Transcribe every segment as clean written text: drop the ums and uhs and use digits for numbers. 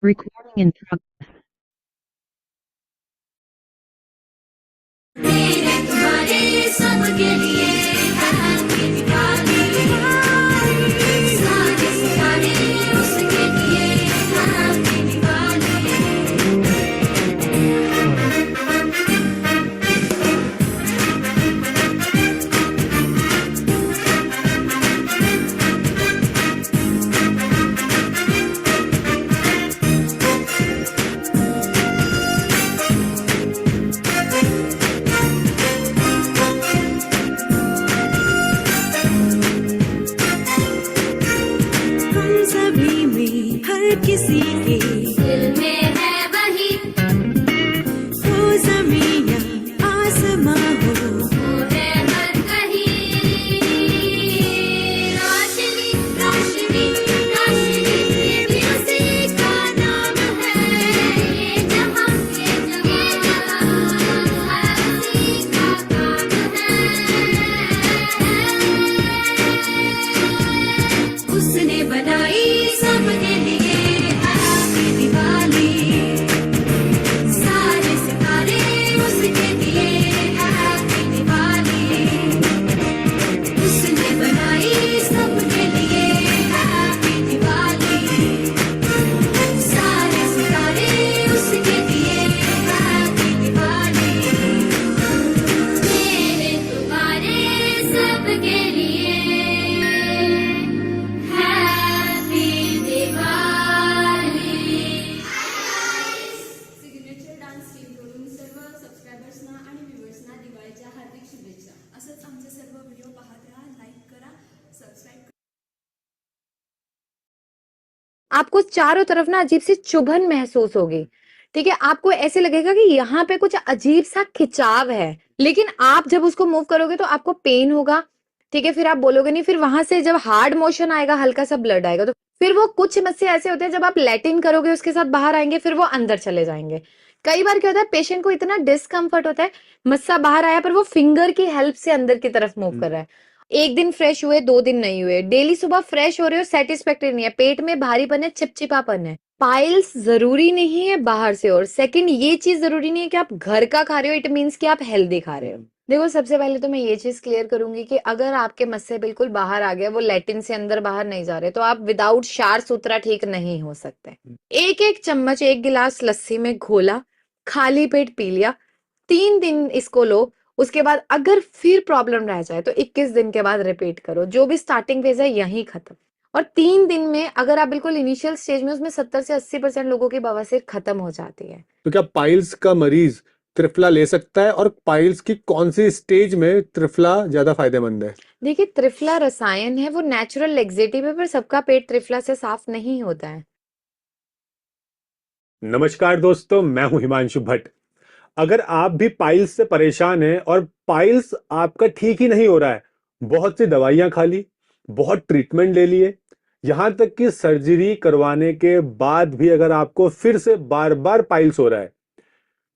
Recording in progress. मेरे तुम्हारे सबके लिए हैप्पी दिवाली सारे सितारे उसके लिए हैप्पी दिवाली हम सभी में हर किसी के दिल में है वही हो ज़मीन या आसमां हो वो है हर कहीं रोशनी रोशनी रोशनी ये भी उसी का नाम है ये जहां है उसी का काम है उसने बनाई सबके लिए हैप्पी दिवाली सारे सितारे उसके लिए हैप्पी दिवाली उसने बनाई सबके लिए हैप्पी दिवाली सारे सितारे उसके लिए हैप्पी दिवाली मेरे तुम्हारे सबके लिए हैप्पी दिवाली सिग्नेचर डान्स टीमकडून सर्व सबस्क्रायबर्सना आणि व्ह्युअर्सना दिवाळीच्या हार्दिक शुभेच्छा. असंच आमचे सर्व व्हिडिओ पाहत राहा, लाईक करा, सबस्क्राईब करा. आपको चारों तरफ ना अजीब सी चुभन महसूस होगी. ठीक है, आपको ऐसे लगेगा कि यहाँ पे कुछ अजीब सा खिंचाव है, लेकिन आप जब उसको मूव करोगे तो आपको पेन होगा. ठीक है, फिर आप बोलोगे नहीं, फिर वहां से जब हार्ड मोशन आएगा, हल्का सा ब्लड आएगा, तो फिर वो कुछ मस्से ऐसे होते हैं जब आप लैटिन करोगे उसके साथ बाहर आएंगे, फिर वो अंदर चले जाएंगे. कई बार क्या होता है, पेशेंट को इतना डिस्कम्फर्ट होता है, मस्सा बाहर आया पर वो फिंगर की हेल्प से अंदर की तरफ मूव कर रहा है. एक दिन फ्रेश हुए, 2 दिन नहीं हुए, डेली सुबह फ्रेश हो रहे हो, सेटिस्फैक्टरी नहीं है, पेट में भारीपन है, चिपचिपापन है. पाइल्स जरूरी नहीं है बाहर से, और सेकंड ये चीज जरूरी नहीं है कि आप घर का खा रहे हो, इट मीन्स कि आप हेल्दी खा रहे हो. देखो, सबसे पहले तो मैं ये चीज क्लियर करूंगी कि अगर आपके मस्से बिल्कुल बाहर आ गए, वो लैटिन से अंदर बाहर नहीं जा रहे, तो आप विदाउट क्षार सूत्रा ठीक नहीं हो सकते. एक एक चम्मच 1 गिलास लस्सी में घोला, खाली पेट पी लिया, 3 दिन इसको लो. उसके बाद अगर फिर प्रॉब्लम रह जाए तो 21 दिन के बाद रिपीट करो. जो भी स्टार्टिंग फेज है यही खत्म. और 3 दिन में अगर आप बिल्कुल इनिशियल स्टेज में, उसमें 70 से 80% लोगों की बवासीर खत्म हो जाती है. तो क्या पाइल्स का मरीज त्रिफला ले सकता है, और पाइल्स की कौन सी स्टेज में त्रिफला ज्यादा फायदेमंद है? देखिए, त्रिफला रसायन है, वो नेचुरल लेक्सेटिव है, पर सबका पेट त्रिफला से साफ नहीं होता है. नमस्कार दोस्तों, मैं हूं हिमांशु भट्ट. अगर आप भी पाइल्स से परेशान हैं और पाइल्स आपका ठीक ही नहीं हो रहा है, बहुत सी दवाइयां खा ली, बहुत ट्रीटमेंट ले लिए, यहां तक कि सर्जरी करवाने के बाद भी अगर आपको फिर से बार बार पाइल्स हो रहा है,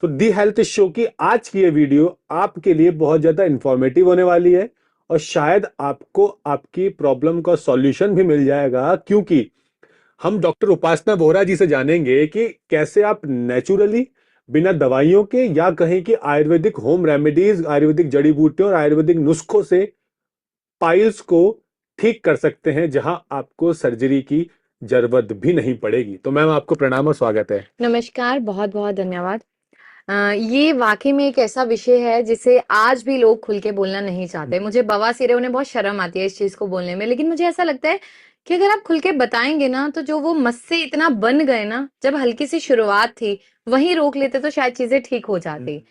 तो दी हेल्थ शो की आज की ये वीडियो आपके लिए बहुत ज्यादा इंफॉर्मेटिव होने वाली है. और शायद आपको आपकी प्रॉब्लम का सॉल्यूशन भी मिल जाएगा, क्योंकि हम डॉक्टर उपासना बोहरा जी से जानेंगे कि कैसे आप नेचुरली, बिना दवाइयों के या कहें कि आयुर्वेदिक होम रेमेडीज, आयुर्वेदिक जड़ी बूटियों और आयुर्वेदिक नुस्खों से पाइल्स को ठीक कर सकते हैं, जहां आपको सर्जरी की जरूरत भी नहीं पड़ेगी. तो मैम, आपको प्रणाम और स्वागत है. नमस्कार, बहुत बहुत धन्यवाद. ये वाकई में एक ऐसा विषय है जिसे आज भी लोग खुल के बोलना नहीं चाहते. मुझे बवासीर है, उन्हें बहुत शर्म आती है इस चीज को बोलने में, लेकिन मुझे ऐसा लगता है कि अगर आप खुल के बताएंगे ना, तो जो वो मस्से इतना बन गए ना, जब हल्की सी शुरुआत थी, वहीं रोक लेते तो शायद चीजें ठीक हो जाती.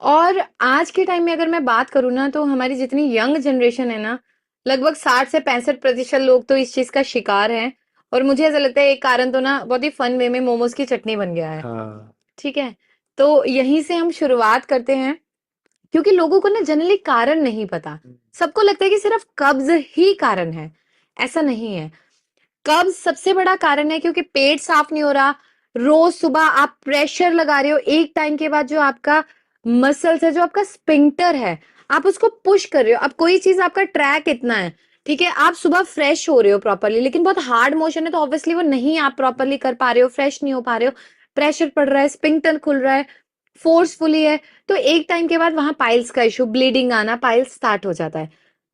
और आज के टाइम में अगर मैं बात करूँ ना, तो हमारी जितनी यंग जनरेशन है ना, लगभग 60 से 65% लोग तो इस चीज का शिकार हैं. और मुझे ऐसा लगता है एक कारण तो ना बहुत ही फन वे में मोमोज की चटनी बन गया है. हाँ. ठीक है, तो यहीं से हम शुरुआत करते हैं, क्योंकि लोगों को ना जनरली कारण नहीं पता. सबको लगता है कि सिर्फ कब्ज ही कारण है. ऐसा नहीं है. कब्ज सबसे बड़ा कारण है, क्योंकि पेट साफ नहीं हो रहा. रोज सुबह आप प्रेशर लगा रहे हो, एक टाइम के बाद जो आपका मसल्स है, जो आपका स्पिंक्टर है, आप उसको पुश कर रहे हो. अब कोई चीज आपका ट्रैक इतना है, ठीक है, आप सुबह फ्रेश हो रहे हो प्रॉपरली, लेकिन बहुत हार्ड मोशन है तो ऑब्वियसली वो नहीं आप प्रॉपरली कर पा रहे हो, फ्रेश नहीं हो पा रहे हो, प्रेशर पड़ रहा है, स्पिंक्टर खुल रहा है, फोर्सफुली है, तो एक टाइम के बाद वहां पाइल्स का इशू, ब्लीडिंग आना, पाइल्स स्टार्ट हो जाता है।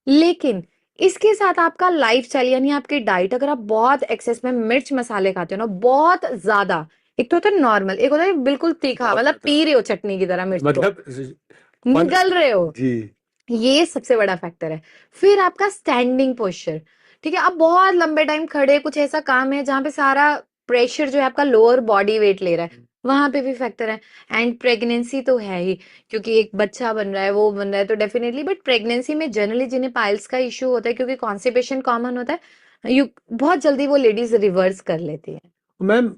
लेकिन इसके साथ आपका लाइफस्टाइल यानी आपकी डाइट, अगर आप बहुत एक्सेस में मिर्च मसाले खाते हो ना, बहुत ज्यादा, एक तो होता है नॉर्मल, एक होता है बिल्कुल तीखा, बहुत मतलब ज्यादा। पी रहे हो चटनी की तरह मिर्च को, मतलब निगल रहे हो, जी। ये सबसे बड़ा फैक्टर है। फिर आपका स्टैंडिंग पोस्चर, ठीक है, आप बहुत लंबे टाइम खड़े, कुछ ऐसा काम है जहां पे सारा प्रेशर जो है आपका लोअर बॉडी वेट ले रहा है, वहां पे भी फैक्टर है। एंड प्रेगनेंसी तो है ही, क्योंकि एक बच्चा बन रहा है, वो बन रहा है तो डेफिनेटली, बट प्रेगनेंसी में जनरली जिन्हें पाइल्स का इश्यू होता है, क्योंकि कॉन्स्टिपेशन कॉमन होता है, यू बहुत जल्दी वो लेडीज रिवर्स कर लेती है। मैम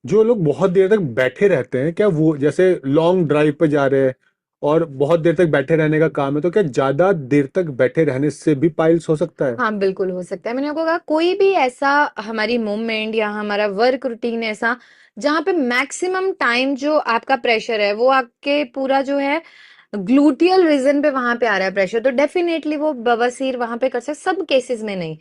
जो लोग बहुत देर तक बैठे रहते हैं, क्या वो जैसे लॉन्ग ड्राइव पे जा रहे हैं और बहुत देर तक बैठे रहने का काम है, तो क्या ज्यादा देर तक बैठे रहने से भी पाइल्स हो सकता है? हाँ बिल्कुल हो सकता है, मैंने आपको कहा कोई भी ऐसा हमारी मूवमेंट या हमारा वर्क रूटीन ऐसा जहां पे मैक्सिमम टाइम जो आपका प्रेशर है वो आपके पूरा जो है ग्लूटियल रीजन पे वहां पे आ रहा है प्रेशर, तो डेफिनेटली वो बवासीर वहां पे कर सकते, सब केसेस में नहीं।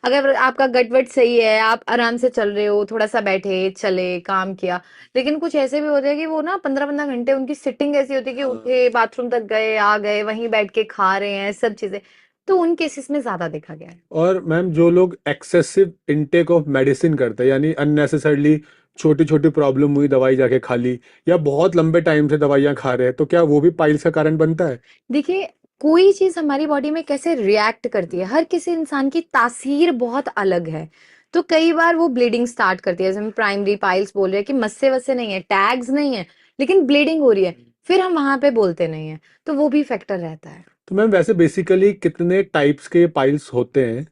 अगर आपका गट वट सही है, आप आराम से चल रहे हो, थोड़ा सा बैठे चले काम किया, लेकिन कुछ ऐसे भी होते हैं कि वो ना 15-15 घंटे उनकी सिटिंग ऐसी होती है कि उठे बाथरूम तक गए, आ गए, वहीं बैठ के खा रहे हैं, सब चीजें, तो उन केसेस में ज्यादा देखा गया है। और मैम जो लोग एक्सेसिव इनटेक ऑफ मेडिसिन करते हैं, यानी अननेसेसरली छोटी छोटी प्रॉब्लम हुई दवाई जाके खा ली, या बहुत लंबे टाइम से दवाइयां खा रहे हैं, तो क्या वो भी पाइल्स का कारण बनता है? देखिए, कोई चीज हमारी बॉडी में कैसे रिएक्ट करती है, हर किसी इंसान की तासीर बहुत अलग है, तो कई बार वो ब्लीडिंग स्टार्ट करती है, जैसे हम प्राइमरी पाइल्स बोल रहे हैं कि मस्से वस्से नहीं है, टैग्स नहीं है, लेकिन ब्लीडिंग हो रही है, फिर हम वहां पे बोलते नहीं है, तो वो भी फैक्टर रहता है। तो मैम वैसे बेसिकली कितने टाइप्स के पाइल्स होते हैं?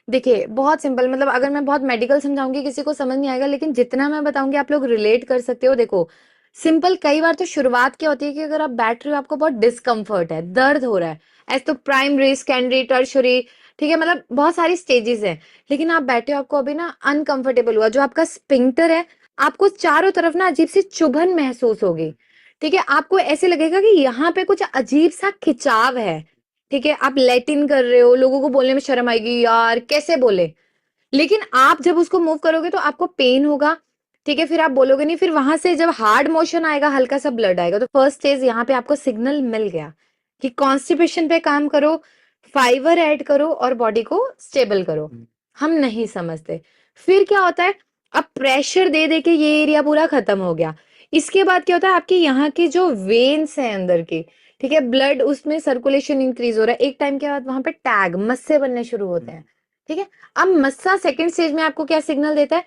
देखिए, बहुत सिंपल, मतलब अगर मैं बहुत मेडिकल समझाऊंगी किसी को समझ नहीं आएगा, लेकिन जितना मैं बताऊंगी आप लोग रिलेट कर सकते हो। देखो, सिंपल, कई बार तो शुरुआत क्या होती है कि अगर आप बैठ रहे हो, आपको बहुत डिस्कम्फर्ट है, दर्द हो रहा है, ऐसे तो प्राइमरी, सेकेंडरी, टर्शरी, ठीक है, मतलब बहुत सारी स्टेजेस है, लेकिन आप बैठे हो, आपको अभी ना अनकंफर्टेबल हुआ, जो आपका स्पिंक्टर है, आपको चारों तरफ ना अजीब सी चुभन महसूस होगी, ठीक है, आपको ऐसे लगेगा कि यहाँ पे कुछ अजीब सा खिंचाव है, ठीक है, आप लैटिन कर रहे हो, लोगों को बोलने में शर्म आएगी, यार कैसे बोले, लेकिन आप जब उसको मूव करोगे तो आपको पेन होगा, ठीक है, फिर आप बोलोगे नहीं, फिर वहां से जब हार्ड मोशन आएगा, हल्का सा ब्लड आएगा, तो फर्स्ट स्टेज यहाँ पे आपको सिग्नल मिल गया कि कॉन्स्टिपेशन पे काम करो, फाइबर ऐड करो और बॉडी को स्टेबल करो। हम नहीं समझते, फिर क्या होता है, अब प्रेशर दे दे के ये एरिया पूरा खत्म हो गया, इसके बाद क्या होता है, आपके यहाँ की जो वेन्स है अंदर की, ठीक है, ब्लड उसमें सर्कुलेशन इंक्रीज हो रहा है, एक टाइम के बाद वहां पे टैग मस्से बनने शुरू होते हैं, ठीक है। अब मस्सा सेकंड स्टेज में आपको क्या सिग्नल देता है,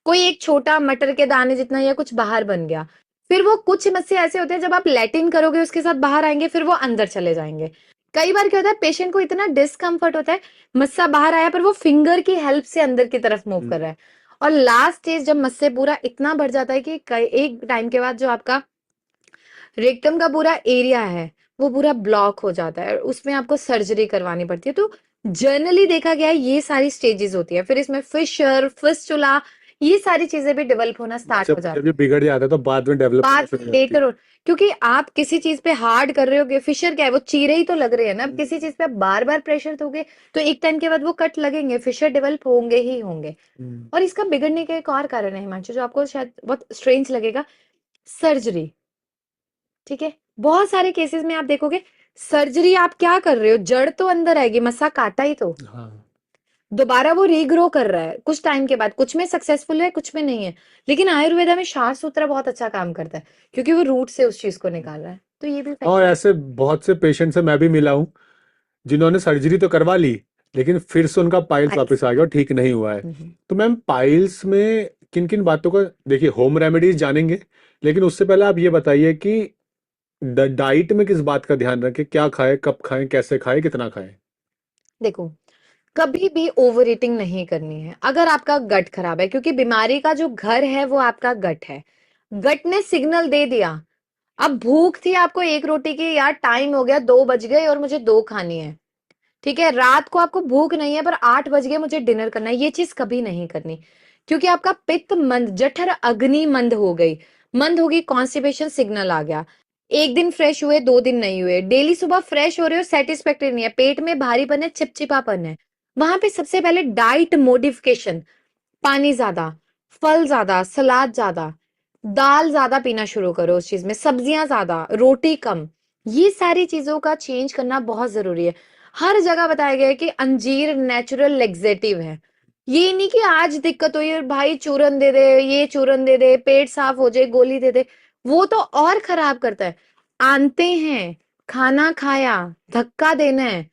कोई एक छोटा मटर के दाने जितना या कुछ बाहर बन गया, फिर वो कुछ मस्से ऐसे होते हैं जब आप लैटिन करोगे उसके साथ बाहर आएंगे, फिर वो अंदर चले जाएंगे। कई बार क्या होता है, पेशेंट को इतना डिस्कम्फर्ट होता है, मस्सा बाहर आया पर वो फिंगर की हेल्प से अंदर की तरफ मूव कर रहा है, और लास्ट स्टेज जब मस्से पूरा इतना बढ़ जाता है कि एक टाइम के बाद जो आपका रेक्टम का पूरा एरिया है वो पूरा ब्लॉक हो जाता है, और उसमें आपको सर्जरी करवानी पड़ती है। तो जनरली देखा गया है ये सारी स्टेजेस होती है, फिर इसमें फिशर, फिस्टुला, ये सारी चीजें भी डेवलप होना स्टार्ट हो जब जाती जब ये बिगड़ जाता है तो बाद में डेवलप होना बात शुरू हो जाती लेटर, क्योंकि आप किसी चीज पे हार्ड कर रहे हो, फिशर क्या है, वो चीरे ही तो लग रहे हैं ना, अब किसी चीज पे आप बार बार प्रेशर दोगे तो एक टाइम के बाद वो कट लगेंगे, फिशर डेवलप होंगे ही होंगे। है। और इसका बिगड़ने का एक और कारण है हिमांशु, जो आपको शायद बहुत स्ट्रेंज लगेगा, सर्जरी, ठीक है, बहुत सारे केसेस में आप देखोगे, सर्जरी आप क्या कर रहे हो, जड़ तो अंदर आएगी, मस्सा काटा ही तो, हाँ। दोबारा वो रीग्रो कर रहा है कुछ टाइम के बाद, कुछ में सक्सेसफुल है, कुछ में नहीं है, लेकिन आयुर्वेदा में शार सूत्र बहुत अच्छा काम करता है, क्योंकि वो रूट से उस चीज को निकाल रहा है, तो ये भी और फैक्टर है। ऐसे बहुत से पेशेंट से मैं भी मिला हूँ जिन्होंने सर्जरी तो करवा ली, लेकिन फिर से उनका पाइल्स पाइल्स वापस आ गया और ठीक नहीं हुआ है। हम्म। तो मैम पाइल्स में किन किन बातों का, देखिए होम रेमेडीज जानेंगे, लेकिन उससे पहले आप ये बताइए कि डाइट में किस बात का ध्यान रखें, क्या खाएं, कब खाएं, कैसे खाएं, कितना खाएं? देखो, कभी भी ओवर ईटिंग नहीं करनी है अगर आपका गट खराब है, क्योंकि बीमारी का जो घर है वो आपका गट है, गट ने सिग्नल दे दिया, अब भूख थी आपको एक रोटी की, यार टाइम हो गया 2 बज गए और मुझे 2 खानी है, ठीक है, रात को आपको भूख नहीं है पर 8 बज गए मुझे डिनर करना है, ये चीज कभी नहीं करनी, क्योंकि आपका पित्त मंद, जठर अग्नि मंद हो गई, मंद होगी, कॉन्स्टिपेशन सिग्नल आ गया, एक दिन फ्रेश हुए 2 दिन नहीं हुए, डेली सुबह फ्रेश हो रहे हो, सेटिस्फैक्टरी नहीं है, पेट में भारीपन है, चिपचिपापन है, वहां पे सबसे पहले डाइट मॉडिफिकेशन, पानी ज्यादा, फल ज्यादा, सलाद ज्यादा, दाल ज्यादा पीना शुरू करो उस चीज में, सब्जियां ज्यादा, रोटी कम। ये सारी चीजों का चेंज करना बहुत जरूरी है। हर जगह बताया गया है कि अंजीर नेचुरल लेक्सेटिव है। ये नहीं कि आज दिक्कत हुई और भाई चूरन दे दे, ये चूरन दे दे, पेट साफ हो जाए, गोली दे दे, वो तो और खराब करता है। आनते हैं, खाना खाया, धक्का देना है,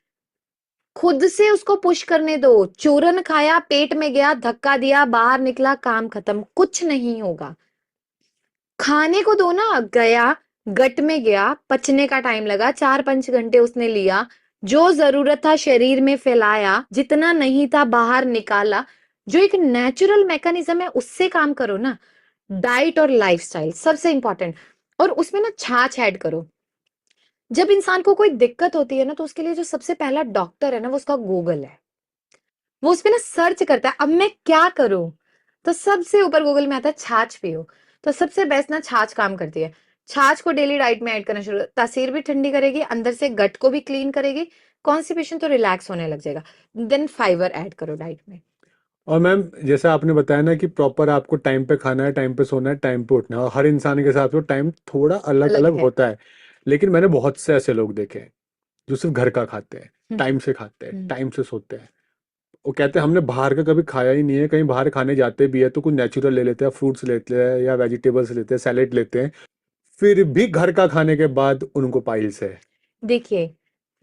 खुद से उसको पुश करने दो। चूरन खाया, पेट में गया, धक्का दिया, बाहर निकला, काम खत्म, कुछ नहीं होगा। खाने को दो ना, गया, गट में गया, पचने का टाइम लगा, 4-5 घंटे उसने लिया, जो जरूरत था शरीर में फैलाया, जितना नहीं था बाहर निकाला। जो एक नेचुरल मैकेनिज्म है उससे काम करो ना। डाइट और लाइफस्टाइल सबसे इंपॉर्टेंट। और उसमें ना छाछ ऐड करो। जब इंसान को कोई दिक्कत होती है ना, तो उसके लिए जो सबसे पहला डॉक्टर है ना, वो उसका गूगल है। वो उस पे ना सर्च करता है, अब मैं क्या करूं, तो सबसे ऊपर गूगल में आता है छाछ पियो। तो सबसे बेस्ट ना छाछ काम करती है। छाछ को डेली डाइट में ऐड करना शुरू, तासीर भी ठंडी करेगी, अंदर से गट को भी क्लीन करेगी, कॉन्स्टिपेशन तो रिलैक्स होने लग जाएगा। देन फाइबर ऐड करो डाइट में। और मैम जैसा आपने बताया ना कि प्रॉपर आपको टाइम पे खाना है, टाइम पे सोना है, टाइम पे उठना है, और हर इंसान के साथ वो टाइम थोड़ा अलग अलग अलग है। होता है। लेकिन मैंने बहुत से ऐसे लोग देखे हैं जो सिर्फ घर का खाते हैं, हम्म, टाइम से खाते हैं, हम्म। टाइम से सोते हैं। वो कहते हैं हमने बाहर का कभी खाया ही नहीं है, कहीं बाहर खाने जाते भी है तो कुछ नेचुरल ले लेते हैं, फ्रूट्स लेते हैं या वेजिटेबल्स लेते हैं, सैलेड लेते हैं, फिर भी घर का खाने के बाद उनको पाइल्स है। देखिए,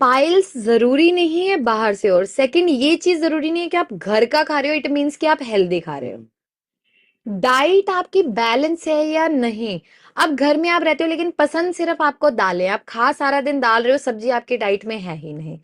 पाइल्स जरूरी नहीं है बाहर से, और सेकंड ये चीज जरूरी नहीं है कि आप घर का खा रहे हो इट मीन्स कि आप हेल्दी खा रहे हो। डाइट आपकी बैलेंस है या नहीं। अब घर में आप रहते हो लेकिन पसंद सिर्फ आपको दाल है, आप खा सारा दिन दाल रहे हो, सब्जी आपकी डाइट में है ही नहीं।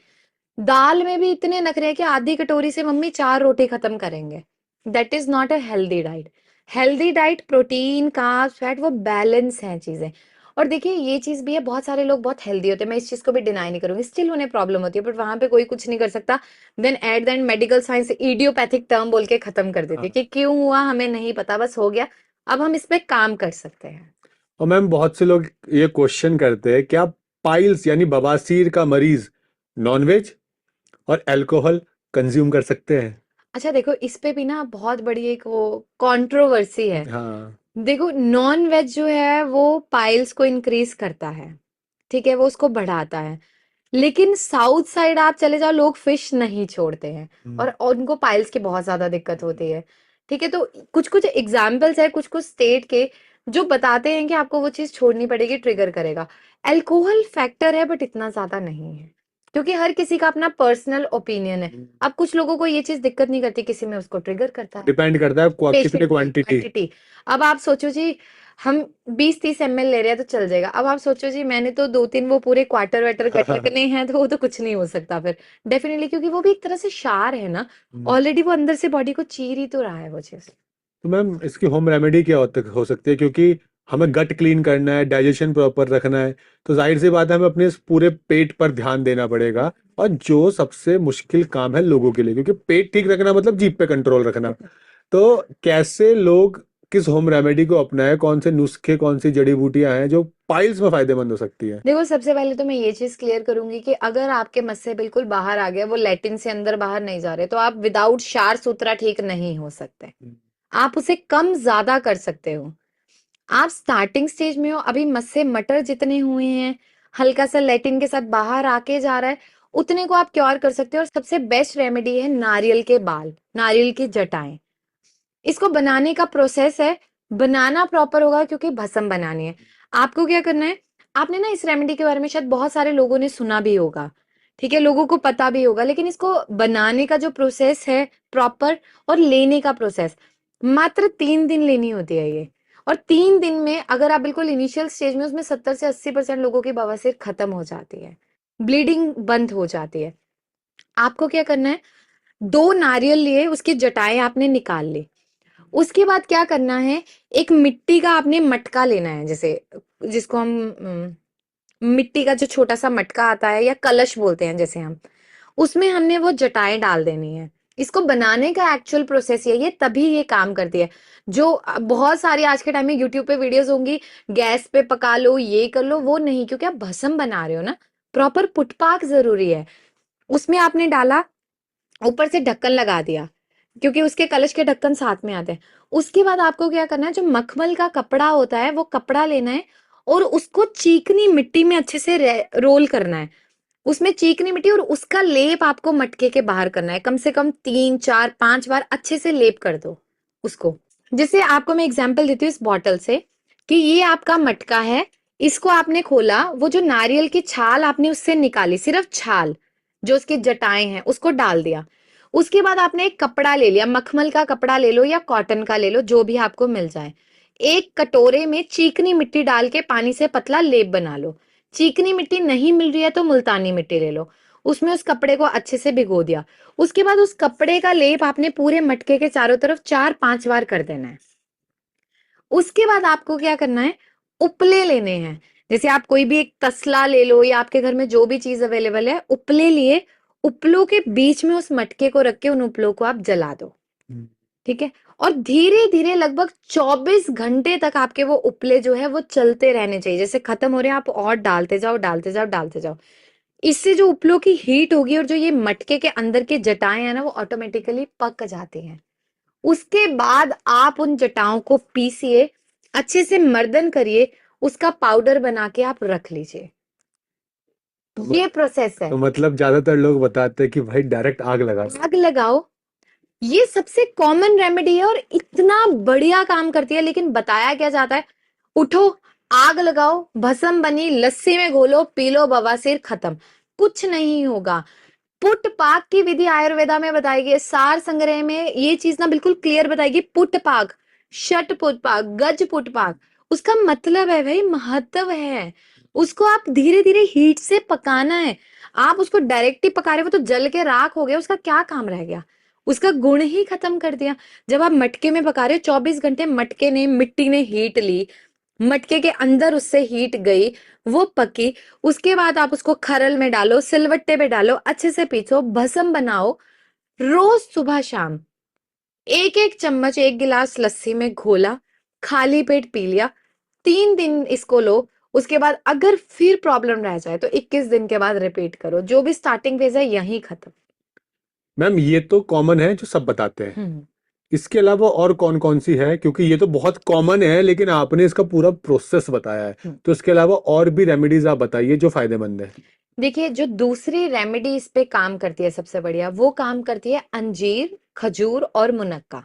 दाल में भी इतने नखरे हैं कि आधी कटोरी से मम्मी 4 रोटी खत्म करेंगे। That is not a healthy diet. Healthy diet protein, carbs, fat, वो बैलेंस है चीजें। और देखिए ये चीज भी है, बहुत सारे लोग बहुत हेल्दी होते हैं, मैं इस चीज को भी डिनाई नहीं करूंगी, स्टिल उन्हें प्रॉब्लम होती है, बट वहां पे कोई कुछ नहीं कर सकता। Then at the end medical science idiopathic term बोल के खत्म कर देती है हाँ। कि क्यों हुआ हमें नहीं पता, बस हो गया। अब हम इस पे काम कर सकते हैं। और मैम बहुत से लोग ये क्वेश्चन करते हैं क्या पाइल्स यानी बवासीर का मरीज नॉनवेज और अल्कोहल कंज्यूम कर सकते हैं? अच्छा देखो, इस पे भी ना बहुत बड़ी एक वो कंट्रोवर्सी है। हाँ। देखो, नॉन वेज जो है वो पाइल्स को इंक्रीज करता है, ठीक है, वो उसको बढ़ाता है। लेकिन साउथ साइड आप चले जाओ, लोग फिश नहीं छोड़ते हैं, हम्म। और उनको पाइल्स की बहुत ज्यादा दिक्कत होती है। ठीक है, तो कुछ कुछ एग्जाम्पल्स है कुछ कुछ स्टेट के जो बताते हैं कि आपको वो चीज छोड़नी पड़ेगी, ट्रिगर करेगा। अल्कोहल फैक्टर है बट इतना ज्यादा नहीं है, क्योंकि हर किसी का अपना पर्सनल ओपिनियन है। अब कुछ लोगों को ये चीज दिक्कत नहीं करती, किसी में उसको ट्रिगर करता है। डिपेंड करता है कितने पेशेंट पे क्वांटिटी। क्वांटिटी। अब आप सोचो जी, हम 20-30 ml ले रहे हैं तो चल जाएगा। अब आप सोचो जी, मैंने तो 2-3 वो पूरे क्वार्टर वाटर गटकने हैं, तो वो तो कुछ नहीं हो सकता फिर। डेफिनेटली, क्योंकि वो भी एक तरह से क्षार है ना, ऑलरेडी वो अंदर से बॉडी को चीर ही तो रहा है वो चीज। तो मैम इसकी होम रेमेडी क्या हो सकती है, क्योंकि हमें गट क्लीन करना है, डाइजेशन प्रॉपर रखना है, तो जाहिर सी बात है हमें अपने इस पूरे पेट पर ध्यान देना पड़ेगा। और जो सबसे मुश्किल काम है लोगों के लिए, क्योंकि पेट ठीक रखना मतलब जीभ पे कंट्रोल रखना। तो कैसे लोग किस होम रेमेडी को अपनाएं, कौन से नुस्खे, कौन सी जड़ी बूटियां हैं जो पाइल्स में फायदेमंद हो सकती है? देखो, सबसे पहले तो मैं ये चीज क्लियर करूंगी कि अगर आपके मस्से बिल्कुल बाहर आ गया, वो लेटिन से अंदर बाहर नहीं जा रहे, तो आप विदाउट क्षार सूत्रा ठीक नहीं हो सकते। आप उसे कम ज्यादा कर सकते हो। आप स्टार्टिंग स्टेज में हो, अभी मस्से मटर जितने हुए हैं, हल्का सा लेटिन के साथ बाहर आके जा रहा है, उतने को आप क्योर कर सकते हो। और सबसे बेस्ट रेमेडी है नारियल के बाल, नारियल की जटाएं। इसको बनाने का प्रोसेस है, बनाना प्रॉपर होगा क्योंकि भस्म बनानी है। आपको क्या करना है, आपने ना इस रेमेडी के बारे में शायद बहुत सारे लोगों ने सुना भी होगा, ठीक है, लोगों को पता भी होगा, लेकिन इसको बनाने का जो प्रोसेस है प्रॉपर, और लेने का प्रोसेस, मात्र 3 दिन लेनी होती है ये। और 3 दिन में अगर आप बिल्कुल इनिशियल स्टेज में, उसमें 70 से 80% लोगों की बवासीर खत्म हो जाती है, ब्लीडिंग बंद हो जाती है। आपको क्या करना है, 2 नारियल लिए, उसकी जटाएं आपने निकाल ली। उसके बाद क्या करना है, एक मिट्टी का आपने मटका लेना है, जैसे जिसको हम मिट्टी का जो छोटा सा मटका आता है, या कलश बोलते हैं जैसे हम, उसमें हमने वो जटाएं डाल देनी है। इसको बनाने का एक्चुअल प्रोसेस ये तभी ये काम करती है। जो बहुत सारी आज के टाइम में यूट्यूब पे वीडियोस होंगी, गैस पे पका लो, ये कर लो, वो नहीं, क्योंकि आप भस्म बना रहे हो ना, प्रॉपर पुटपाक जरूरी है। उसमें आपने डाला, ऊपर से ढक्कन लगा दिया, क्योंकि उसके कलश के ढक्कन साथ में आते हैं। उसके बाद आपको क्या करना है, जो मखमल का कपड़ा होता है वो कपड़ा लेना है और उसको चीकनी मिट्टी में अच्छे से रोल करना है। उसमें चीकनी मिट्टी और उसका लेप आपको मटके के बाहर करना है। कम से कम 3 4 5 बार अच्छे से लेप कर दो उसको। जैसे आपको मैं एग्जांपल देती हूँ इस बॉटल से, कि ये आपका मटका है, इसको आपने खोला, वो जो नारियल की छाल आपने उससे निकाली, सिर्फ छाल, जो उसकी जटाएं हैं उसको डाल दिया। उसके बाद आपने एक कपड़ा ले लिया, मखमल का कपड़ा ले लो या कॉटन का ले लो, जो भी आपको मिल जाए। एक कटोरे में चीकनी मिट्टी डाल के पानी से पतला लेप बना लो। चीकनी मिट्टी नहीं मिल रही है तो मुल्तानी मिट्टी ले लो। उसमें उस कपड़े को अच्छे से भिगो दिया। उसके बाद उस कपड़े का लेप आपने पूरे मटके के चारों तरफ 4 5 बार कर देना है। उसके बाद आपको क्या करना है, उपले लेने हैं। जैसे आप कोई भी एक तसला ले लो या आपके घर में जो भी चीज अवेलेबल है, उपले लिए, उपलों के बीच में उस मटके को रख के उन उपलों को आप जला दो। ठीक है। और धीरे धीरे लगभग 24 घंटे तक आपके वो उपले जो है वो चलते रहने चाहिए। जैसे खत्म हो रहे हैं आप और डालते जाओ डालते जाओ डालते जाओ। इससे जो उपलों की हीट होगी और जो ये मटके के अंदर की जटाएं है ना, वो ऑटोमेटिकली पक जाती हैं। उसके बाद आप उन जटाओं को पीसिए, अच्छे से मर्दन करिए, उसका पाउडर बना के आप रख लीजिए। ये प्रोसेस है। तो मतलब ज्यादातर लोग बताते हैं कि भाई डायरेक्ट आग लगा दो। आग लगाओ, ये सबसे कॉमन रेमेडी है और इतना बढ़िया काम करती है। लेकिन बताया क्या जाता है, उठो, आग लगाओ, भस्म बनी, लस्सी में घोलो, पी लो, बवासीर खत्म। कुछ नहीं होगा। पुट पाक की विधि आयुर्वेदा में बताई गई है। सार संग्रह में ये चीज ना बिल्कुल क्लियर बताएगी। पुट पाक, शट पुट पाक, गज पुट पाक, उसका मतलब है भाई, महत्व है। उसको आप धीरे धीरे हीट से पकाना है। आप उसको डायरेक्ट ही पका रहे हो तो जल के राख हो गया, उसका क्या काम रह गया, उसका गुण ही खत्म कर दिया। जब आप मटके में पका रहे हो, 24 घंटे मटके ने, मिट्टी ने हीट ली, मटके के अंदर उससे हीट गई, वो पकी। उसके बाद आप उसको खरल में डालो, सिलवट्टे पे डालो, अच्छे से पीसो, भस्म बनाओ। रोज सुबह शाम एक एक चम्मच, एक गिलास लस्सी में घोला, खाली पेट पी लिया। 3 दिन इसको लो। उसके बाद अगर फिर प्रॉब्लम रह जाए तो 21 दिन के बाद रिपीट करो। जो भी स्टार्टिंग फेज है यही खत्म। मैम ये तो कॉमन है जो सब बताते हैं, इसके अलावा और कौन कौन सी है? क्योंकि ये तो बहुत कॉमन है लेकिन आपने इसका पूरा प्रोसेस बताया है, तो इसके अलावा और भी रेमेडीज आप बताइए जो फायदेमंद है। देखिए, जो दूसरी रेमेडी इस पे काम करती है सबसे बढ़िया, वो काम करती है अंजीर, खजूर और मुनक्का।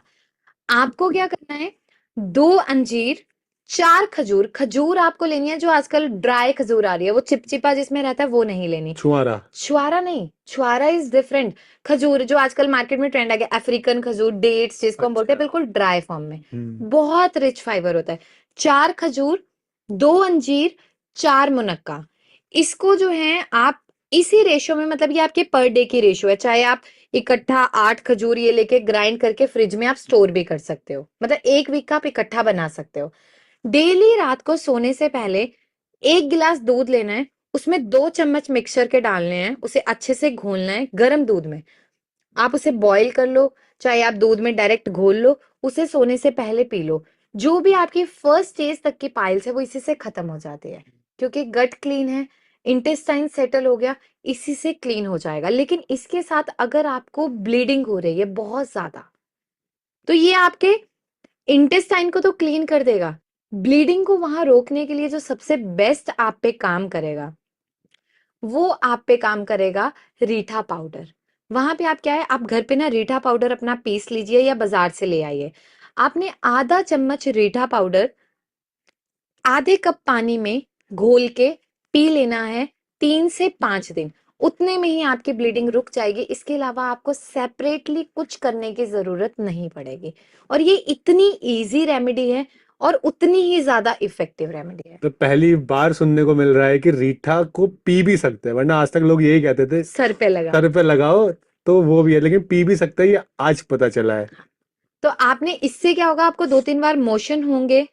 आपको क्या करना है, 2 अंजीर, 4 खजूर। खजूर आपको लेनी है जो आजकल ड्राई खजूर आ रही है, वो चिपचिपा जिसमें रहता है वो नहीं लेनी। छुआरा? छुआरा नहीं, छुआरा इज डिफरेंट। खजूर जो आजकल मार्केट में ट्रेंड आ गया, अफ्रीकन खजूर, डेट्स जिसको हम बोलते हैं, बिल्कुल ड्राई फॉर्म में, बहुत रिच फाइबर होता है। 4 खजूर, 2 अंजीर, 4 मुनक्का। इसको जो है आप इसी रेशो में, मतलब ये आपके पर डे की रेशो है। चाहे आप इकट्ठा 8 खजूर ये लेके ग्राइंड करके फ्रिज में आप स्टोर भी कर सकते हो, मतलब 1 वीक का आप इकट्ठा बना सकते हो। डेली रात को सोने से पहले 1 गिलास दूध लेना है, उसमें 2 चम्मच मिक्सचर के डालने हैं, उसे अच्छे से घोलना है गर्म दूध में। आप उसे बॉईल कर लो, चाहे आप दूध में डायरेक्ट घोल लो, उसे सोने से पहले पी लो। जो भी आपकी फर्स्ट स्टेज तक की पाइल्स है वो इसी से खत्म हो जाती है, क्योंकि गट क्लीन है, इंटेस्टाइन सेटल हो गया, इसी से क्लीन हो जाएगा। लेकिन इसके साथ अगर आपको ब्लीडिंग हो रही है बहुत ज्यादा, तो ये आपके इंटेस्टाइन को तो क्लीन कर देगा, ब्लीडिंग को वहां रोकने के लिए जो सबसे बेस्ट आप पे काम करेगा, वो आप पे काम करेगा रीठा पाउडर। वहां पे आप क्या है, आप घर पे ना रीठा पाउडर अपना पीस लीजिए या बाजार से ले आइए। आपने आधा चम्मच रीठा पाउडर आधे कप पानी में घोल के पी लेना है 3 से 5 दिन। उतने में ही आपकी ब्लीडिंग रुक जाएगी। इसके अलावा आपको सेपरेटली कुछ करने की जरूरत नहीं पड़ेगी। और ये इतनी इजी रेमेडी है और उतनी ही ज्यादा इफेक्टिव रेमेडी है। तो पहली बार सुनने को मिल रहा है कि रीठा को पी भी सकते हैं, वरना आज तक लोग यही कहते थे सर पे लगा, सर पे लगाओ, तो वो भी है, लेकिन पी भी सकते हैं, ये आज पता चला है। तो आपने इससे क्या होगा, आपको 2 3 बार मोशन होंगे,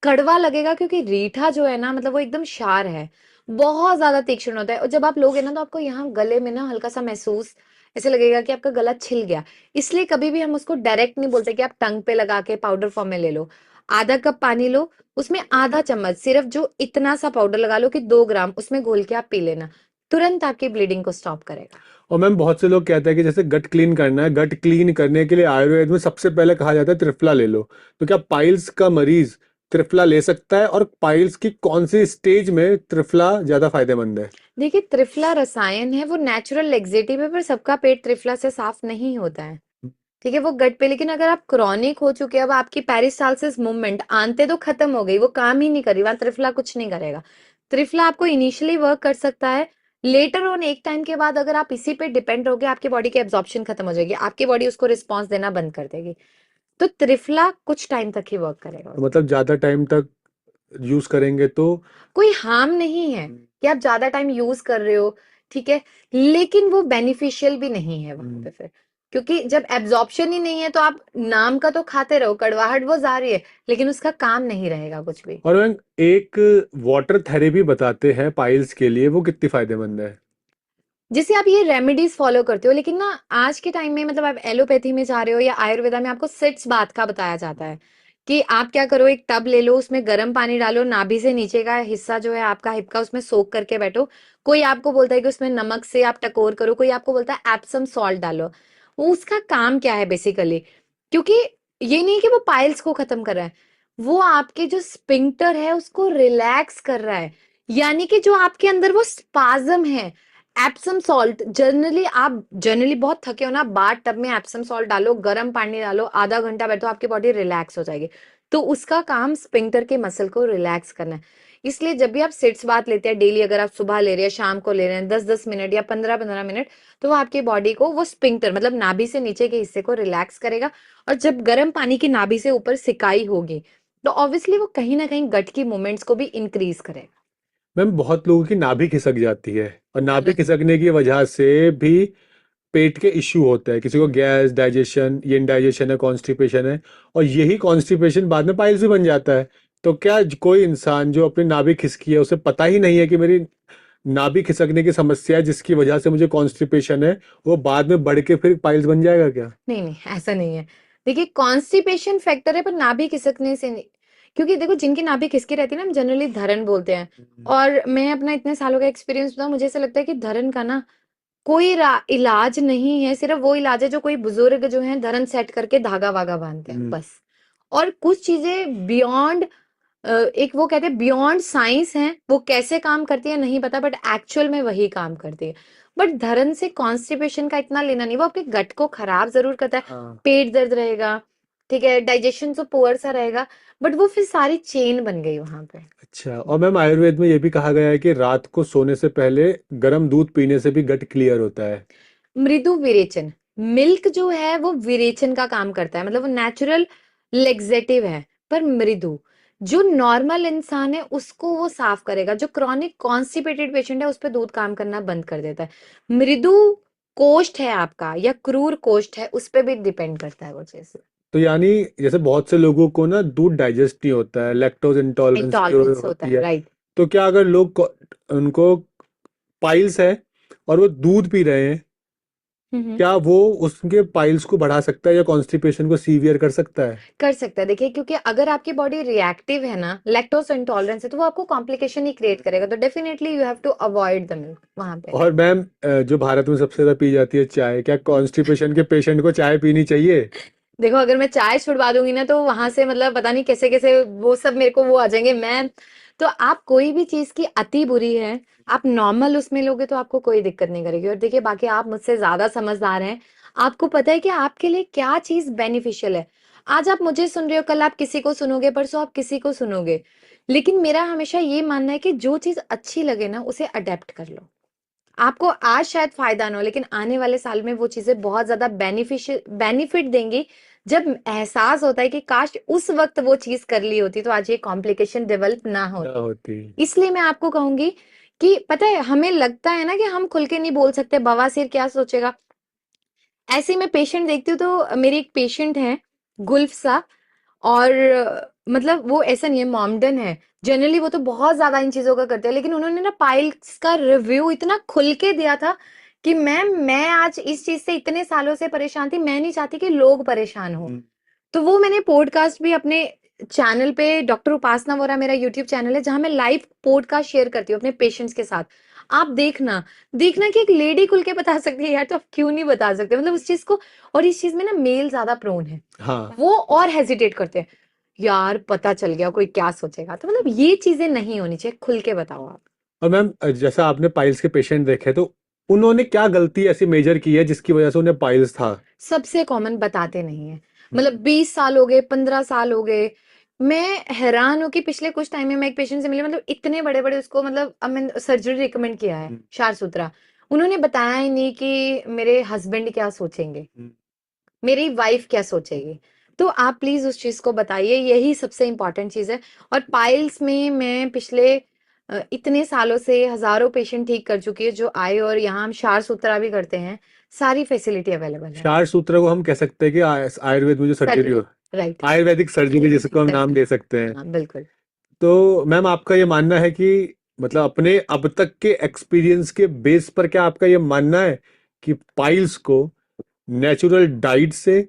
कड़वा लगेगा, क्योंकि रीठा जो है ना, मतलब वो एकदम क्षार है, बहुत ज्यादा तीक्ष्ण होता है। और जब आप लोगे ना तो आपको यहाँ गले में ना हल्का सा महसूस ऐसे लगेगा कि आपका गला छिल गया। इसलिए कभी भी हम उसको डायरेक्ट नहीं बोलते कि आप टंग पे लगा के पाउडर फॉर्म में ले लो। आधा कप पानी लो, उसमें आधा चम्मच, सिर्फ जो इतना सा पाउडर लगा लो कि 2 ग्राम, उसमें घोल के आप पी लेना। तुरंत आपकी ब्लीडिंग को स्टॉप करेगा। और मैम बहुत से लोग कहते हैं कि जैसे गट क्लीन करना है, गट क्लीन करने के लिए आयुर्वेद में सबसे पहले कहा जाता है त्रिफला ले लो। तो क्या पाइल्स का मरीज त्रिफला ले सकता है, और पाइल्स की कौन सी स्टेज में त्रिफला ज्यादा फायदेमंद है? देखिए, त्रिफला रसायन है, वो नेचुरल लेक्सेटिव है, पर सबका पेट त्रिफला से साफ नहीं होता है। ठीक है, वो गट पे। लेकिन अगर आप क्रॉनिक हो चुके हैं, अब आपकी पेरिस्टालसिस मूवमेंट आंते तो खत्म हो गई, वो काम ही नहीं कर रही, वहां त्रिफला कुछ नहीं करेगा। त्रिफला आपको इनिशियली वर्क कर सकता है, लेटर ऑन एक टाइम के बाद अगर आप इसी पे डिपेंड रहोगे, आपकी बॉडी की एब्जॉर्प्शन खत्म हो जाएगी, आपकी बॉडी उसको रिस्पॉन्स देना बंद कर देगी। तो त्रिफला कुछ टाइम तक ही वर्क करेगा। तो मतलब ज्यादा टाइम तक यूज करेंगे तो? कोई हार्म नहीं है कि आप ज्यादा टाइम यूज कर रहे हो, ठीक है, लेकिन वो बेनिफिशियल भी नहीं है वहां पे फिर, क्योंकि जब एब्जॉर्प्शन ही नहीं है तो आप नाम का तो खाते रहो, कड़वाहट वो जारी है, लेकिन उसका काम नहीं रहेगा कुछ भी। और मैम एक वाटर थेरेपी बताते हैं पाइल्स के लिए, वो कितनी फायदेमंद है? जिससे आप ये रेमेडीज फॉलो करते हो, लेकिन ना आज के टाइम में मतलब आप एलोपैथी में जा रहे हो या आयुर्वेदा में, आपको सिट्स बात का बताया जाता है कि आप क्या करो, एक टब ले लो, उसमें गर्म पानी डालो, नाभि से नीचे का हिस्सा जो है आपका हिप का, उसमें सोक करके बैठो। कोई आपको बोलता है कि उसमें नमक से आप टकोर करो, कोई आपको बोलता है एप्सम सॉल्ट डालो। वो उसका काम क्या है बेसिकली, क्योंकि ये नहीं कि वो पाइल्स को खत्म कर रहा है, वो आपके जो स्पिंक्टर है उसको रिलैक्स कर रहा है, यानी कि जो आपके अंदर वो स्पाज्म है। एप्सम सॉल्ट जनरली बहुत थके हो ना, बाथ टब में एप्सम सॉल्ट डालो, गर्म पानी डालो, आधा घंटा बैठो, आपकी बॉडी रिलैक्स हो जाएगी। तो उसका काम स्पिंक्टर के मसल को रिलैक्स करना है। इसलिए जब भी आप सिट्स बाथ लेते हैं डेली, अगर आप सुबह ले रहे हैं, शाम को ले रहे हैं, 10-10 मिनट या 15-15 मिनट, तो वो आपकी बॉडी को वो स्पिंक्टर मतलब नाभि से नीचे के हिस्से को रिलैक्स करेगा। और जब गर्म पानी की नाभि से ऊपर सिकाई होगी, तो ऑब्वियसली वो कहीं ना कहीं गट की मूवमेंट्स को भी इंक्रीज करेगा। मैम बहुत लोगों की नाभि खिसक जाती है, और नाभि चलो, खिसकने की वजह से भी पेट के इश्यू होता है, किसी को गैस, डाइजेशन, ये इंडाइजेशन है, कॉन्स्टिपेशन है, और यही कॉन्स्टिपेशन बाद में पाइल्स भी बन जाता है। तो क्या कोई इंसान जो अपनी नाभि खिसकी है, उसे पता ही नहीं है कि मेरी नाभि खिसकने की समस्या है जिसकी वजह से मुझे कॉन्स्टिपेशन है, वो बाद में बढ़ के फिर पाइल्स बन जाएगा क्या? नहीं नहीं, ऐसा नहीं है। देखिए, कॉन्स्टिपेशन फैक्टर है, पर नाभि खिसकने से नहीं। क्योंकि देखो, जिनकी नाभि खिसकी रहती है ना, हम जनरली धरन बोलते हैं। और मैं अपना इतने सालों का एक्सपीरियंस बताऊं, मुझे ऐसा लगता है कि धरन का ना कोई इलाज नहीं है, सिर्फ वो इलाज है जो कोई बुजुर्ग जो है धरन सेट करके धागा वागा बांधते हैं, बस। और कुछ चीजें बियॉन्ड, एक वो कहते हैं बियॉन्ड साइंस है, वो कैसे काम करती है नहीं पता, बट एक्चुअल में वही काम करती है। बट धरन से कॉन्स्टिपेशन का इतना लेना नहीं, वो आपके गट को खराब जरूर करता है। हाँ। पेट दर्द रहेगा, ठीक है, डाइजेशन तो पुअर सा रहेगा, बट वो फिर सारी चेन बन गई वहां पे। अच्छा, और मैम आयुर्वेद में ये भी कहा गया है कि रात को सोने से पहले गर्म दूध पीने से भी गट क्लियर होता है। मृदु विरेचन, मिल्क जो है वो विरेचन का काम करता है, मतलब वो नेचुरल लेक्सेटिव है, पर मृदु जो नॉर्मल इंसान है उसको वो साफ करेगा। जो क्रॉनिक कॉन्स्टिपेटेड पेशेंट है उस पर दूध काम करना बंद कर देता है। मृदु कोष्ठ है आपका या क्रूर कोष्ठ है, उस पर भी डिपेंड करता है वो चीज। तो यानी जैसे बहुत से लोगों को ना दूध डाइजेस्ट नहीं होता है, लैक्टोज इंटॉलरेंस की इंटॉलरेंस होता होती है, है। राइट। तो क्या अगर उनको पाइल्स है और वो दूध पी रहे हैं, क्या वो उसके पाइल्स को बढ़ा सकता है या कॉन्स्टिपेशन को सीवियर कर सकता है? कर सकता है। देखिए, क्योंकि अगर आपकी बॉडी रिएक्टिव है ना, लैक्टोज इंटॉलरेंस है, तो वो आपको कॉम्प्लिकेशन ही क्रिएट करेगा। तो definitely you have to avoid the milk वहां पे। और मैम जो भारत में सबसे ज्यादा पी जाती है चाय, क्या कॉन्स्टिपेशन के पेशेंट को चाय पीनी चाहिए? देखो, अगर मैं चाय छुड़वा दूंगी ना, तो वहां से मतलब पता नहीं कैसे कैसे वो सब मेरे को वो आ जाएंगे। मैं तो आप कोई भी चीज की अति बुरी है, आप नॉर्मल उसमें लोगे तो आपको कोई दिक्कत नहीं करेगी। और देखिए, बाकी आप मुझसे ज्यादा समझदार हैं, आपको पता है कि आपके लिए क्या चीज बेनिफिशियल है। आज आप मुझे सुन रहे हो, कल आप किसी को सुनोगे, परसों आप किसी को सुनोगे। लेकिन मेरा हमेशा ये मानना है कि जो चीज अच्छी लगे ना, उसे अडेप्ट कर लो। आपको आज शायद फायदा ना हो, लेकिन आने वाले साल में वो चीजें बहुत ज्यादा बेनिफिट देंगी। जब एहसास होता है कि काश उस वक्त वो चीज कर ली होती, तो आज ये कॉम्प्लिकेशन डेवलप ना ना होती। होती। इसलिए मैं आपको कहूंगी कि पता है, हमें लगता है ना कि हम खुल के नहीं बोल सकते, बवासीर क्या सोचेगा। ऐसे ही मैं पेशेंट देखती हूँ, तो मेरी एक पेशेंट है गुल्फ सा, और मतलब वो ऐसा नहीं है, मॉमडन है। जनरली वो तो बहुत ज्यादा इन चीजों का करते हैं, लेकिन उन्होंने ना पाइल्स का रिव्यू इतना खुल के दिया था कि मैम, मैं आज इस चीज से इतने सालों से परेशान थी, मैं नहीं चाहती कि लोग परेशान हो। तो वो मैंने पॉडकास्ट भी अपने चैनल पे डॉक्टर उपासना वोरा मेरा यूट्यूब चैनल है जहां मैं लाइव पॉडकास्ट शेयर करती हूँ अपने पेशेंट्स के साथ। आप देखना देखना कि एक लेडी खुल के बता सकती है यार, तो आप क्यों नहीं बता सकते, मतलब उस चीज को। और इस चीज में ना मेल ज्यादा प्रोन है, हाँ। वो और हेजिटेट करते हैं, यार पता चल गया कोई क्या सोचेगा, तो मतलब ये चीजें नहीं होनी चाहिए, खुल के बताओ आप। और मैम जैसा आपने पाइल्स के पेशेंट देखे तो उन्होंने क्या गलती ऐसी मेजर की है जिसकी वजह से उन्हें पाइल्स था? सबसे कॉमन बताते नहीं है, मतलब 20 साल हो गए, 15 साल हो गए। मैं हैरान हूँ कि पिछले कुछ टाइम में मैं एक पेशेंट से मिली, मतलब इतने बड़े बड़े उसको, मतलब अब मैंने सर्जरी रिकमेंड किया है, क्षार सूत्रा, उन्होंने बताया ही नहीं कि मेरे हस्बैंड क्या सोचेंगे, मेरी वाइफ क्या सोचेगी। तो आप प्लीज उस चीज को बताइए, यही सबसे इंपॉर्टेंट चीज है। और पाइल्स में मैं पिछले इतने सालों से हजारों पेशेंट ठीक कर चुकी है जो आए, और यहाँ हम क्षार सूत्रा भी करते हैं, सारी फैसिलिटी अवेलेबल है। क्षार सूत्र को हम कह सकते हैं कि आयुर्वेद में जो सर्जरी हो, राइट, आयुर्वेदिक सर्जरी जिसको हम नाम दे सकते हैं। हाँ बिल्कुल। तो मैम आपका ये मानना है कि मतलब अपने अब तक के एक्सपीरियंस के बेस पर क्या आपका ये मानना है कि पाइल्स को नेचुरल डाइट से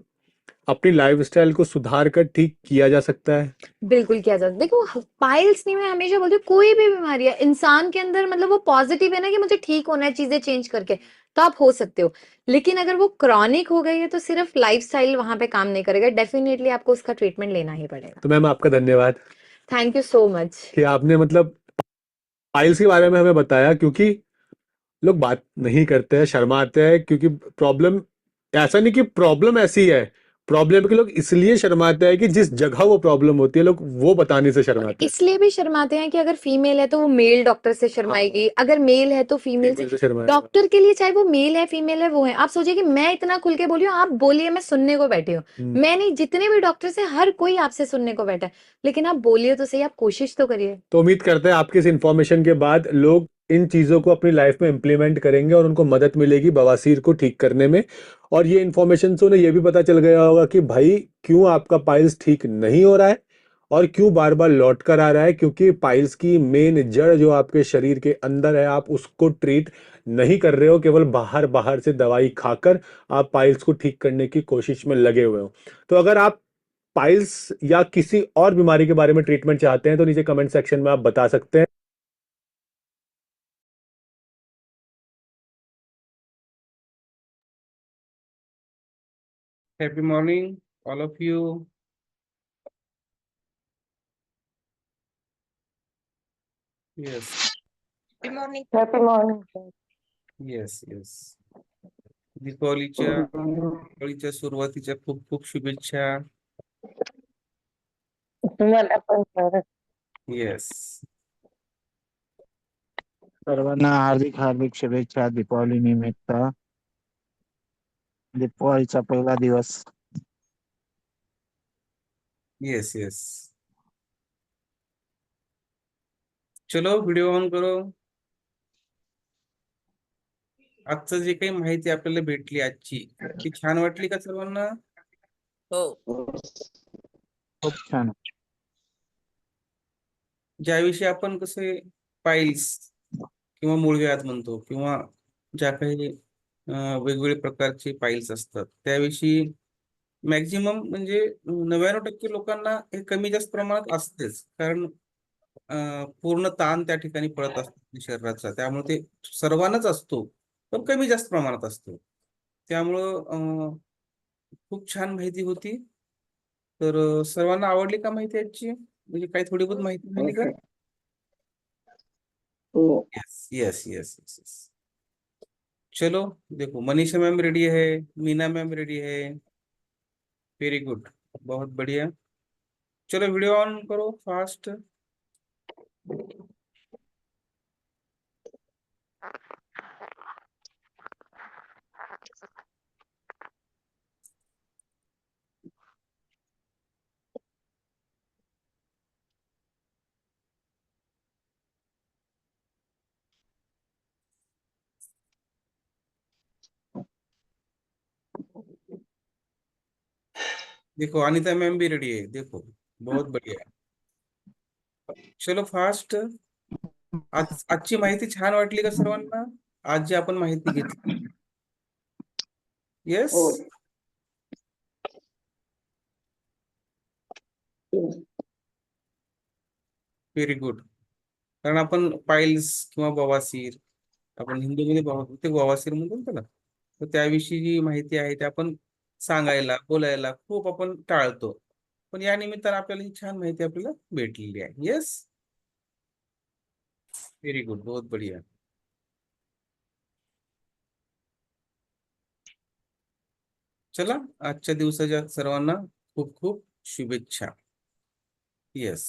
अपनी लाइफस्टाइल को सुधार कर ठीक किया जा सकता है? बिल्कुल किया जाता है। देखो पाइल्स नहीं, मैं हमेशा बोलती हूँ कोई भी बीमारी है इंसान के अंदर, मतलब वो पॉजिटिव है ना कि मुझे ठीक होना है चीजें चेंज करके, तो आप हो सकते हो। लेकिन अगर वो क्रॉनिक हो गई है तो सिर्फ लाइफस्टाइल वहां पे काम नहीं करेगा, डेफिनेटली आपको उसका ट्रीटमेंट लेना ही पड़ेगा। तो मैम आपका धन्यवाद थैंक यू सो मच। कि आपने मतलब पाइल्स के बारे में हमें बताया, क्योंकि लोग बात नहीं करते हैं, शर्माते हैं, क्योंकि प्रॉब्लम ऐसा नहीं कि प्रॉब्लम ऐसी है, प्रॉब्लम के लोग इसलिए शर्माते हैं कि जिस जगह वो प्रॉब्लम होती है लोग वो बताने से शर्माते हैं। इसलिए भी शर्माते हैं कि अगर फीमेल है तो वो मेल डॉक्टर से शर्माएगी, अगर मेल है तो फीमेल फीमेल से। से शर्माएगा। डॉक्टर के लिए चाहे वो मेल है फीमेल है वो है, आप सोचिए कि मैं इतना खुल के बोली हूँ, आप बोलिए, मैं सुनने को बैठी हूँ। मैं नहीं, जितने भी डॉक्टर है हर कोई आपसे सुनने को बैठा है, लेकिन आप बोलिए तो सही, आप कोशिश तो करिए। तो उम्मीद करते हैं आपकी इस इन्फॉर्मेशन के बाद लोग इन चीज़ों को अपनी लाइफ में इम्प्लीमेंट करेंगे और उनको मदद मिलेगी बवासीर को ठीक करने में। और ये इन्फॉर्मेशन से उन्हें ये भी पता चल गया होगा कि भाई क्यों आपका पाइल्स ठीक नहीं हो रहा है और क्यों बार बार लौट कर आ रहा है, क्योंकि पाइल्स की मेन जड़ जो आपके शरीर के अंदर है आप उसको ट्रीट नहीं कर रहे हो, केवल बाहर बाहर से दवाई खाकर आप पाइल्स को ठीक करने की कोशिश में लगे हुए हो। तो अगर आप पाइल्स या किसी और बीमारी के बारे में ट्रीटमेंट चाहते हैं तो नीचे कमेंट सेक्शन में आप बता सकते हैं। Happy morning, all of you. Yes, Good morning. Happy morning. yes. दीपावलीच्या सुरुवातीच्या खूप खूप शुभेच्छा. तुम्हाला पण सर येस. सर्वांना हार्दिक हार्दिक शुभेच्छा दीपावली निमित्त. दीपावलीचा पहिला दिवस. येस. चलो व्हिडिओ ऑन करो. आजचं जे काही माहिती आपल्याला भेटली आजची ती छान वाटली का सर्वांना? खूप छान. ज्याविषयी आपण कसे पाईल्स किंवा मूळव्याध म्हणतो किंवा ज्या काही वेगवेगळे प्रकारचे पाईल्स असतात त्याविषयी मॅक्झिमम म्हणजे 99% लोकांना हे कमी जास्त प्रमाणात असतेच, कारण पूर्ण ताण त्या ठिकाणी पडत असतो शरीराचा, त्यामुळे ते सर्वांनाच असतो पण कमी जास्त प्रमाणात असतो. त्यामुळं खूप छान माहिती होती. तर सर्वांना आवडली का माहिती आजची? म्हणजे काही थोडी बहुत माहिती मिळाली का? यस. चलो देखो, मनीषा मैम रेडी है, मीना मैम रेडी है, वेरी गुड, बहुत बढ़िया. चलो वीडियो ऑन करो फास्ट. देखो अनिता मैम भी रेडी है, देखो बहुत बढ़िया. चलो फास्ट. आजची माहिती छान वाटली का सर्वांना? आज जी आपण माहिती घेतली. येस. Very good. कारण आपण पाईल्स किंवा बवासीर, आपण हिंदीमध्ये ते बवासीर म्हणतो ना त्याला, तर त्याविषयी जी माहिती आहे ते आपण सांगायला बोलायला खूप आपण टाळतो. पण या निमित्तानं आपल्याला ही छान माहिती आपल्याला भेटलेली आहे. येस, व्हेरी गुड, बहुत बढिया. चला, आजच्या दिवसाच्या सर्वांना खूप खूप शुभेच्छा. येस.